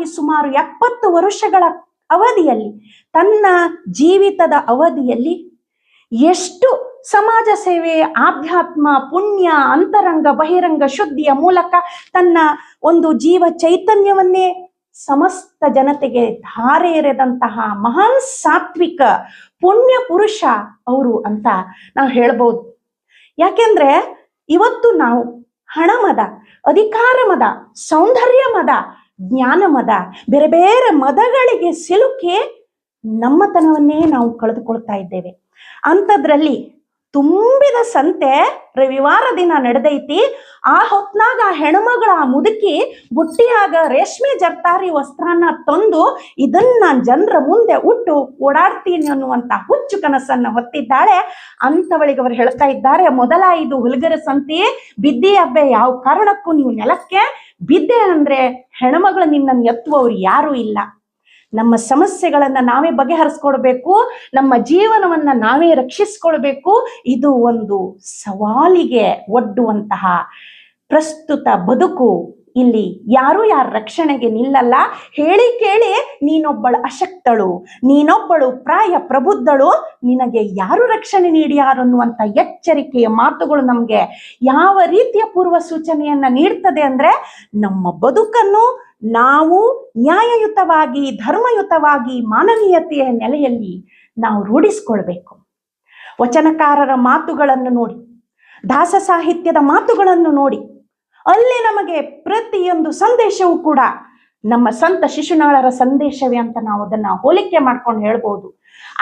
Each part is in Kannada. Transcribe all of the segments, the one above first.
ಸತತವಾಗಿ ಸುಮಾರು 70 ವರ್ಷಗಳ ಅವಧಿಯಲ್ಲಿ, ತನ್ನ ಜೀವಿತದ ಅವಧಿಯಲ್ಲಿ ಎಷ್ಟು ಸಮಾಜ ಸೇವೆ, ಆಧ್ಯಾತ್ಮ, ಪುಣ್ಯ, ಅಂತರಂಗ ಬಹಿರಂಗ ಶುದ್ಧಿಯ ಮೂಲಕ ತನ್ನ ಒಂದು ಜೀವ ಚೈತನ್ಯವನ್ನೇ ಸಮಸ್ತ ಜನತೆಗೆ ಧಾರೆ ಎರೆದಂತಹ ಮಹಾನ್ ಸಾತ್ವಿಕ ಪುಣ್ಯ ಪುರುಷ ಅವರು ಅಂತ ನಾವು ಹೇಳ್ಬೋದು. ಯಾಕೆಂದ್ರೆ ಇವತ್ತು ನಾವು ಹಣ ಮದ, ಅಧಿಕಾರ ಮದ, ಸೌಂದರ್ಯ ಮದ, ಜ್ಞಾನ ಮದ, ಬೇರೆ ಬೇರೆ ಮದಗಳಿಗೆ ಸಿಲುಕಿ ನಮ್ಮತನವನ್ನೇ ನಾವು ಕಳೆದುಕೊಳ್ತಾ ಇದ್ದೇವೆ. ಅಂಥದ್ರಲ್ಲಿ ತುಂಬಿದ ಸಂತೆ ರವಿವಾರ ದಿನ ನಡೆದೈತಿ. ಆ ಹೊತ್ನಾಗ ಹೆಣ್ಮಗಳ ಮುದುಕಿ ಬುಟ್ಟಿಯಾಗ ರೇಷ್ಮೆ ಜರ್ತಾರಿ ವಸ್ತ್ರನ ತಂದು ಇದನ್ನ ಜನರ ಮುಂದೆ ಉಟ್ಟು ಓಡಾಡ್ತೀನಿ ಅನ್ನುವಂತ ಹುಚ್ಚು ಕನಸನ್ನ ಹೊತ್ತಿದ್ದಾಳೆ. ಅಂಥವಳಿಗೆ ಅವರು ಹೇಳ್ತಾ ಇದ್ದಾರೆ, ಮೊದಲ ಇದು ಹುಲ್ಗರ ಸಂತೆ, ಬಿದ್ದಿ ಹಬ್ಬೆ ಯಾವ ಕಾರಣಕ್ಕೂ ನೀವು ನೆಲಕ್ಕೆ ಬಿದ್ದೆ ಅಂದ್ರೆ ಹೆಣ್ಮಗಳು ನಿನ್ನನ್ನು ಎತ್ತುವವ್ರು ಯಾರೂ ಇಲ್ಲ. ನಮ್ಮ ಸಮಸ್ಯೆಗಳನ್ನ ನಾವೇ ಬಗೆಹರಿಸ್ಕೊಳ್ಬೇಕು, ನಮ್ಮ ಜೀವನವನ್ನ ನಾವೇ ರಕ್ಷಿಸ್ಕೊಳ್ಬೇಕು. ಇದು ಒಂದು ಸವಾಲಿಗೆ ಒಡ್ಡುವಂತಹ ಪ್ರಸ್ತುತ ಬದುಕು. ಇಲ್ಲಿ ಯಾರು ಯಾರ ರಕ್ಷಣೆಗೆ ನಿಲ್ಲಲ್ಲ. ಹೇಳಿ ಕೇಳಿ ನೀನೊಬ್ಬಳು ಅಶಕ್ತಳು, ನೀನೊಬ್ಬಳು ಪ್ರಾಯ ಪ್ರಬುದ್ಧಳು, ನಿನಗೆ ಯಾರು ರಕ್ಷಣೆ ನೀಡಿಯಾರು ಅನ್ನುವಂಥ ಎಚ್ಚರಿಕೆಯ ಮಾತುಗಳು ನಮಗೆ ಯಾವ ರೀತಿಯ ಪೂರ್ವ ಸೂಚನೆಯನ್ನ ನೀಡ್ತದೆ ಅಂದ್ರೆ, ನಮ್ಮ ಬದುಕನ್ನು ನಾವು ನ್ಯಾಯಯುತವಾಗಿ, ಧರ್ಮಯುತವಾಗಿ, ಮಾನವೀಯತೆಯ ನೆಲೆಯಲ್ಲಿ ನಾವು ರೂಢಿಸ್ಕೊಳ್ಬೇಕು. ವಚನಕಾರರ ಮಾತುಗಳನ್ನು ನೋಡಿ, ದಾಸ ಸಾಹಿತ್ಯದ ಮಾತುಗಳನ್ನು ನೋಡಿ, ಅಲ್ಲಿ ನಮಗೆ ಪ್ರತಿಯೊಂದು ಸಂದೇಶವೂ ಕೂಡ ನಮ್ಮ ಸಂತ ಶಿಶುನಾಳರ ಸಂದೇಶವೇ ಅಂತ ನಾವು ಅದನ್ನ ಹೋಲಿಕೆ ಮಾಡ್ಕೊಂಡು ಹೇಳ್ಬೋದು.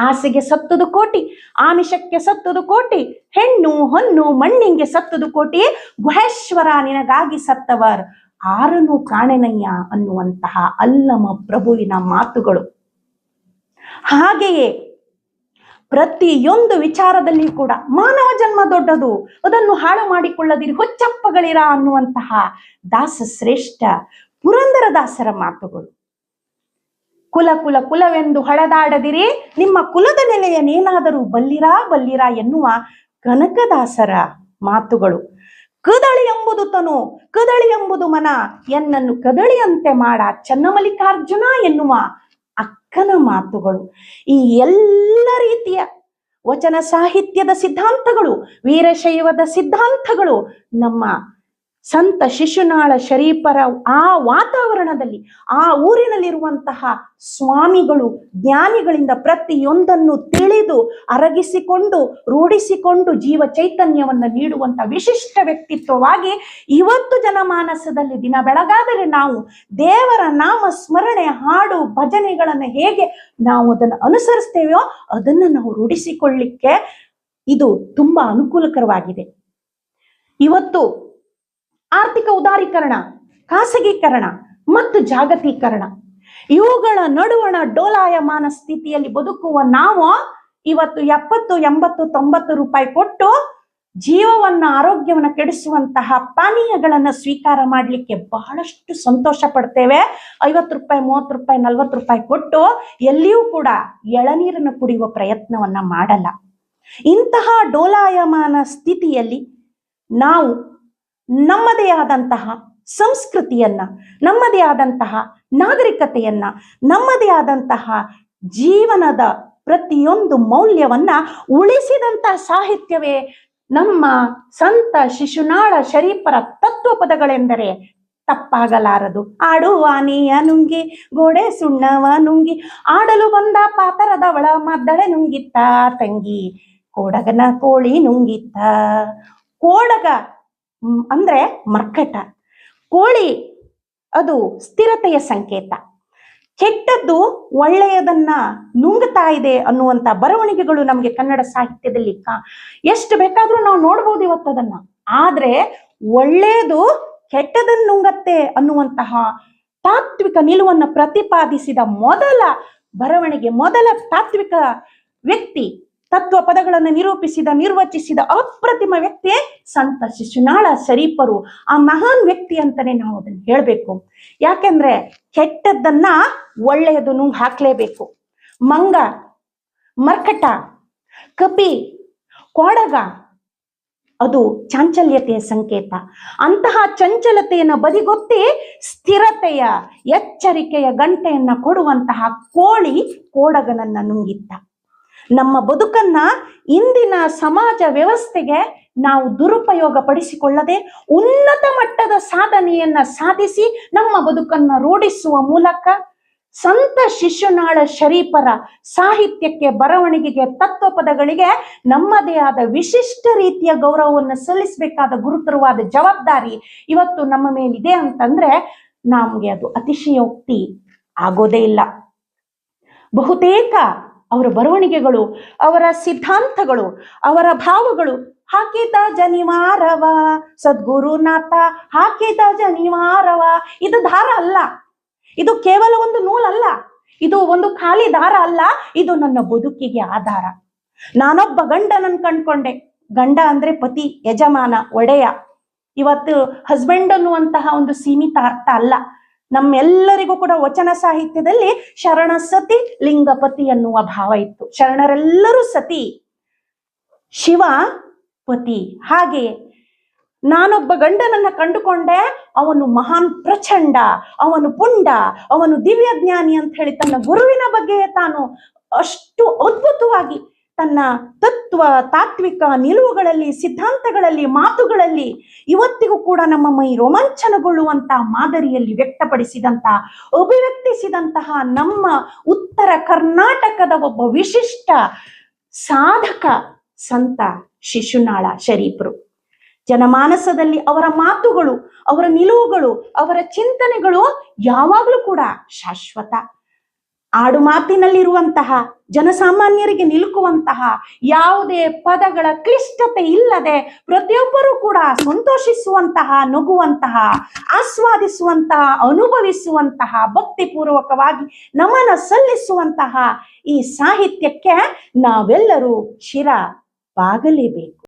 ಆಸೆಗೆ ಸತ್ತುದು ಕೋಟಿ, ಆಮಿಷಕ್ಕೆ ಸತ್ತುದು ಕೋಟಿ, ಹೆಣ್ಣು ಹೊನ್ನು ಮಣ್ಣಿಂಗೆ ಸತ್ತುದು ಕೋಟಿ, ಗುಹೇಶ್ವರ ನಿನಗಾಗಿ ಸತ್ತವರ್ ಆರನು ಕಾಣೆನಯ್ಯ ಅನ್ನುವಂತಹ ಅಲ್ಲಮ ಪ್ರಭುವಿನ ಮಾತುಗಳು. ಹಾಗೆಯೇ ಪ್ರತಿಯೊಂದು ವಿಚಾರದಲ್ಲಿ ಕೂಡ ಮಾನವ ಜನ್ಮ ದೊಡ್ಡದು, ಅದನ್ನು ಹಾಳು ಮಾಡಿಕೊಳ್ಳದಿರಿ, ಹುಚ್ಚಪ್ಪಗಳಿರ ಅನ್ನುವಂತಹ ದಾಸ ಶ್ರೇಷ್ಠ ಪುರಂದರ ದಾಸರ ಮಾತುಗಳು. ಕುಲ ಕುಲ ಕುಲವೆಂದು ಹಳದಾಡದಿರಿ, ನಿಮ್ಮ ಕುಲದ ನೆಲೆಯನ್ನೇನಾದರೂ ಬಲ್ಲಿರಾ ಎನ್ನುವ ಕನಕದಾಸರ ಮಾತುಗಳು. ಕದಳಿ ಎಂಬುದು ತನು, ಕದಳಿ ಎಂಬುದು ಮನ, ಎನ್ನನ್ನು ಕದಳಿಯಂತೆ ಮಾಡ ಚನ್ನಮಲ್ಲಿಕಾರ್ಜುನ ಎನ್ನುವ ಅಕ್ಕನ ಮಾತುಗಳು. ಈ ಎಲ್ಲ ರೀತಿಯ ವಚನ ಸಾಹಿತ್ಯದ ಸಿದ್ಧಾಂತಗಳು, ವೀರಶೈವದ ಸಿದ್ಧಾಂತಗಳು ನಮ್ಮ ಸಂತ ಶಿಶುನಾಳ ಶರೀಫರ ಆ ವಾತಾವರಣದಲ್ಲಿ, ಆ ಊರಿನಲ್ಲಿರುವಂತಹ ಸ್ವಾಮಿಗಳು ಜ್ಞಾನಿಗಳಿಂದ ಪ್ರತಿಯೊಂದನ್ನು ತಿಳಿದು ಅರಗಿಸಿಕೊಂಡು ರೂಢಿಸಿಕೊಂಡು ಜೀವ ಚೈತನ್ಯವನ್ನು ನೀಡುವಂತ ವಿಶಿಷ್ಟ ವ್ಯಕ್ತಿತ್ವವಾಗಿ ಇವತ್ತು ಜನಮಾನಸದಲ್ಲಿ ದಿನ ಬೆಳಗಾದರೆ ನಾವು ದೇವರ ನಾಮ ಸ್ಮರಣೆ, ಹಾಡು, ಭಜನೆಗಳನ್ನು ಹೇಗೆ ನಾವು ಅದನ್ನು ಅನುಸರಿಸ್ತೇವೆಯೋ ಅದನ್ನು ನಾವು ರೂಢಿಸಿಕೊಳ್ಳಿಕ್ಕೆ ಇದು ತುಂಬಾ ಅನುಕೂಲಕರವಾಗಿದೆ. ಇವತ್ತು ಆರ್ಥಿಕ ಉದಾರೀಕರಣ, ಖಾಸಗೀಕರಣ ಮತ್ತು ಜಾಗತೀಕರಣ ಇವುಗಳ ನಡುವಣ ಡೋಲಾಯಮಾನ ಸ್ಥಿತಿಯಲ್ಲಿ ಬದುಕುವ ನಾವು ಇವತ್ತು 70, 80, 90 ರೂಪಾಯಿ ಕೊಟ್ಟು ಜೀವವನ್ನ, ಆರೋಗ್ಯವನ್ನ ಕೆಡಿಸುವಂತಹ ಪಾನೀಯಗಳನ್ನ ಸ್ವೀಕಾರ ಮಾಡಲಿಕ್ಕೆ ಬಹಳಷ್ಟು ಸಂತೋಷ ಪಡ್ತೇವೆ. 50 ರೂಪಾಯಿ, 30 ರೂಪಾಯಿ, 40 ರೂಪಾಯಿ ಕೊಟ್ಟು ಎಲ್ಲಿಯೂ ಕೂಡ ಎಳನೀರನ್ನು ಕುಡಿಯುವ ಪ್ರಯತ್ನವನ್ನ ಮಾಡಲ್ಲ. ಇಂತಹ ಡೋಲಾಯಮಾನ ಸ್ಥಿತಿಯಲ್ಲಿ ನಾವು ನಮ್ಮದೇ ಆದಂತಹ ಸಂಸ್ಕೃತಿಯನ್ನ, ನಮ್ಮದೇ ಆದಂತಹ ನಾಗರಿಕತೆಯನ್ನ, ನಮ್ಮದೇ ಆದಂತಹ ಜೀವನದ ಪ್ರತಿಯೊಂದು ಮೌಲ್ಯವನ್ನ ಉಳಿಸಿದಂತಹ ಸಾಹಿತ್ಯವೇ ನಮ್ಮ ಸಂತ ಶಿಶುನಾಳ ಶರೀಫರ ತತ್ವ ಪದಗಳೆಂದರೆ ತಪ್ಪಾಗಲಾರದು. ಆಡುವ ನೀಯ ನುಂಗಿ ಗೋಡೆ ಸುಣ್ಣವ ನುಂಗಿ, ಆಡಲು ಬಂದ ಪಾತರದವಳ ಮದ್ದಳೆ ನುಂಗಿತ್ತ ತಂಗಿ, ಕೋಡಗನ ಕೋಳಿ ನುಂಗಿತ್ತ. ಕೋಡಗ ಅಂದ್ರೆ ಮರ್ಕಟ, ಕೋಳಿ ಅದು ಸ್ಥಿರತೆಯ ಸಂಕೇತ. ಕೆಟ್ಟದ್ದು ಒಳ್ಳೆಯದನ್ನ ನುಂಗ್ತಾ ಇದೆ ಅನ್ನುವಂತ ಬರವಣಿಗೆಗಳು ನಮಗೆ ಕನ್ನಡ ಸಾಹಿತ್ಯದಲ್ಲಿ ಎಷ್ಟು ಬೇಕಾದ್ರೂ ನಾವು ನೋಡ್ಬೋದು ಇವತ್ತದನ್ನ. ಆದ್ರೆ ಒಳ್ಳೆಯದು ಕೆಟ್ಟದನ್ನು ನುಂಗತ್ತೆ ಅನ್ನುವಂತಹ ತಾತ್ವಿಕ ನಿಲುವನ್ನು ಪ್ರತಿಪಾದಿಸಿದ ಮೊದಲ ಬರವಣಿಗೆ, ಮೊದಲ ತಾತ್ವಿಕ ವ್ಯಕ್ತಿ, ತತ್ವ ಪದಗಳನ್ನು ನಿರೂಪಿಸಿದ, ನಿರ್ವಚಿಸಿದ ಅಪ್ರತಿಮ ವ್ಯಕ್ತಿ ಸಂತ ಶಿಶುನಾಳ ಶರೀಫರು. ಆ ಮಹಾನ್ ವ್ಯಕ್ತಿ ಅಂತಾನೆ ನಾವು ಅದನ್ನ ಹೇಳ್ಬೇಕು. ಯಾಕೆಂದ್ರೆ ಕೆಟ್ಟದ್ದನ್ನ ಒಳ್ಳೆಯದು ನುಂಗ್ ಹಾಕ್ಲೇಬೇಕು. ಮಂಗ, ಮರ್ಕಟ, ಕಪಿ, ಕೊಡಗ ಅದು ಚಾಂಚಲ್ಯತೆಯ ಸಂಕೇತ. ಅಂತಹ ಚಂಚಲತೆಯನ್ನು ಬದಿಗೊತ್ತಿ ಸ್ಥಿರತೆಯ ಎಚ್ಚರಿಕೆಯ ಗಂಟೆಯನ್ನ ಕೊಡುವಂತಹ ಕೋಳಿ ಕೋಡಗನನ್ನ ನುಂಗಿತ್ತ. ನಮ್ಮ ಬದುಕನ್ನ ಇಂದಿನ ಸಮಾಜ ವ್ಯವಸ್ಥೆಗೆ ನಾವು ದುರುಪಯೋಗ ಪಡಿಸಿಕೊಳ್ಳದೆ ಉನ್ನತ ಮಟ್ಟದ ಸಾಧನೆಯನ್ನ ಸಾಧಿಸಿ ನಮ್ಮ ಬದುಕನ್ನ ರೂಢಿಸುವ ಮೂಲಕ ಸಂತ ಶಿಶುನಾಳ ಶರೀಫರ ಸಾಹಿತ್ಯಕ್ಕೆ, ಬರವಣಿಗೆಗೆ, ತತ್ವಪದಗಳಿಗೆ ನಮ್ಮದೇ ಆದ ವಿಶಿಷ್ಟ ರೀತಿಯ ಗೌರವವನ್ನು ಸಲ್ಲಿಸಬೇಕಾದ ಗುರುತರವಾದ ಜವಾಬ್ದಾರಿ ಇವತ್ತು ನಮ್ಮ ಮೇಲಿದೆ ಅಂತಂದ್ರೆ ನಮ್ಗೆ ಅದು ಅತಿಶಯೋಕ್ತಿ ಆಗೋದೇ ಇಲ್ಲ. ಬಹುತೇಕ ಅವರ ಬರವಣಿಗೆಗಳು, ಅವರ ಸಿದ್ಧಾಂತಗಳು, ಅವರ ಭಾವಗಳು ಹಾಕಿದ ಜನಿವಾರವ ಸದ್ಗುರುನಾಥ ಹಾಕಿದ ಜನಿವಾರವ, ಇದು ದಾರ ಅಲ್ಲ, ಇದು ಕೇವಲ ಒಂದು ನೂಲಲ್ಲ, ಇದು ಒಂದು ಖಾಲಿ ದಾರ ಅಲ್ಲ, ಇದು ನನ್ನ ಬದುಕಿಗೆ ಆಧಾರ. ನಾನೊಬ್ಬ ಗಂಡನನ್ನು ಕಂಡ್ಕೊಂಡೆ. ಗಂಡ ಅಂದ್ರೆ ಪತಿ, ಯಜಮಾನ, ಒಡೆಯ. ಇವತ್ತು ಹಸ್ಬೆಂಡ್ ಅನ್ನುವಂತಹ ಒಂದು ಸೀಮಿತ ಅರ್ಥ ಅಲ್ಲ. ನಮ್ಮೆಲ್ಲರಿಗೂ ಕೂಡ ವಚನ ಸಾಹಿತ್ಯದಲ್ಲಿ ಶರಣ ಸತಿ ಲಿಂಗಪತಿ ಅನ್ನುವ ಭಾವ ಇತ್ತು. ಶರಣರೆಲ್ಲರೂ ಸತಿ, ಶಿವ ಪತಿ. ಹಾಗೆ ನಾನೊಬ್ಬ ಗಂಡನನ್ನ ಕಂಡುಕೊಂಡೆ, ಅವನು ಮಹಾನ್ ಪ್ರಚಂಡ, ಅವನು ಪುಂಡ, ಅವನು ದಿವ್ಯ ಜ್ಞಾನಿ ಅಂತ ಹೇಳಿ ತನ್ನ ಗುರುವಿನ ಬಗ್ಗೆ ತಾನು ಅಷ್ಟು ಅದ್ಭುತವಾಗಿ ತನ್ನ ತತ್ವ ತಾತ್ವಿಕ ನಿಲುವುಗಳಲ್ಲಿ, ಸಿದ್ಧಾಂತಗಳಲ್ಲಿ, ಮಾತುಗಳಲ್ಲಿ ಇವತ್ತಿಗೂ ಕೂಡ ನಮ್ಮ ಮೈ ರೋಮಾಂಚನಗೊಳ್ಳುವಂತಹ ಮಾದರಿಯಲ್ಲಿ ವ್ಯಕ್ತಪಡಿಸಿದಂತಹ, ಅಭಿವ್ಯಕ್ತಿಸಿದಂತಹ ನಮ್ಮ ಉತ್ತರ ಕರ್ನಾಟಕದ ಒಬ್ಬ ವಿಶಿಷ್ಟ ಸಾಧಕ ಸಂತ ಶಿಶುನಾಳ ಶರೀಫರು. ಜನಮಾನಸದಲ್ಲಿ ಅವರ ಮಾತುಗಳು, ಅವರ ನಿಲುವುಗಳು, ಅವರ ಚಿಂತನೆಗಳು ಯಾವಾಗಲೂ ಕೂಡ ಶಾಶ್ವತ. ಆಡು ಮಾತಿನಲ್ಲಿರುವಂತಹ, ಜನಸಾಮಾನ್ಯರಿಗೆ ನಿಲುಕುವಂತಹ, ಯಾವುದೇ ಪದಗಳ ಕ್ಲಿಷ್ಟತೆ ಇಲ್ಲದೆ ಪ್ರತಿಯೊಬ್ಬರೂ ಕೂಡ ಸಂತೋಷಿಸುವಂತಹ, ನಗುವಂತಹ, ಆಸ್ವಾದಿಸುವಂತಹ, ಅನುಭವಿಸುವಂತಹ, ಭಕ್ತಿಪೂರ್ವಕವಾಗಿ ನಮನ ಸಲ್ಲಿಸುವಂತಹ ಈ ಸಾಹಿತ್ಯಕ್ಕೆ ನಾವೆಲ್ಲರೂ ಶಿರ ಬಾಗಲೇಬೇಕು.